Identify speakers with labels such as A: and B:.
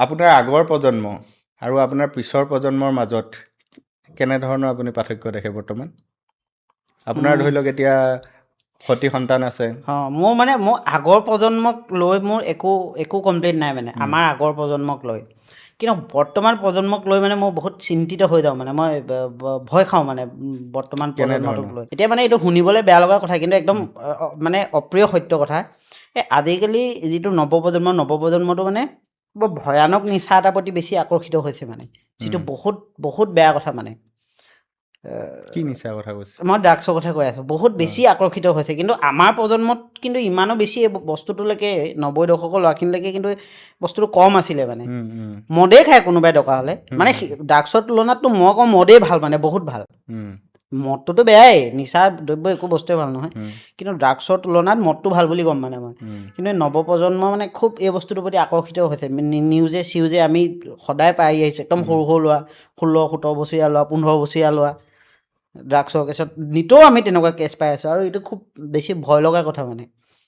A: আপোনাৰ আগৰ প্ৰজন্ম আৰু আপোনাৰ পিছৰ প্ৰজন্মৰ মাজত কেনেধৰণৰ আপুনি পাৰ্থক্য দেখে বৰ্তমান? আপোনাৰ ধৰি লওক এতিয়া সতি সন্তান আছে।
B: মোৰ আগৰ প্ৰজন্মক লৈ মোৰ একো কমপ্লেইন নাই মানে, আমাৰ আগৰ প্ৰজন্মক লৈ। কিন্তু বৰ্তমান প্ৰজন্মক লৈ মানে মই বহুত চিন্তিত হৈ যাওঁ মানে, মই ভয় খাওঁ মানে বৰ্তমান প্ৰজন্মটোক লৈ। এতিয়া মানে এইটো শুনিবলৈ বেয়া লগা কথা, কিন্তু একদম মানে অপ্ৰিয় সত্য কথা। আজিকালি যিটো নৱপ্ৰজন্মটো মানে বৰ ভয়ানক নিচা এটাৰ প্ৰতি বেছি আকৰ্ষিত হৈছে মানে, যিটো বহুত বেয়া কথা মানে।
A: কি নিচা কথা কৈছে?
B: মই ড্ৰাগছৰ কথা কৈ আছোঁ। বহুত বেছি আকৰ্ষিত হৈছে, কিন্তু আমাৰ প্ৰজন্মত কিন্তু ইমানো বেছি এই বস্তুটোলৈকে 90 দশকৰ ল'ৰাখিনিলৈকে কিন্তু বস্তুটো কম আছিলে মানে। মদেই খায় কোনোবাই দৰকাৰ হ'লে, মানে ড্ৰাগছৰ তুলনাততো মই কওঁ মদেই ভাল মানে, বহুত ভাল। মদটোতো বেয়াই, নিচা দ্ৰব্য একো বস্তুৱে ভাল নহয়, কিন্তু ড্ৰাগছৰ তুলনাত মদটো ভাল বুলি ক'ম মানে মই। কিন্তু নৱপ্ৰজন্ম মানে খুব এই বস্তুটোৰ প্ৰতি আকৰ্ষিত হৈছে। নিউজে চিউজে আমি সদায় পাই আহিছোঁ, একদম সৰু ল'ৰা, 16-17 বছৰীয়া ল'ৰা, 15 বছৰীয়া ল'ৰা ড্ৰাগছৰ কেছত নিতৌ আমি তেনেকুৱা কেছ পাই আছোঁ, আৰু এইটো খুব বেছি ভয় লগা কথা মানে।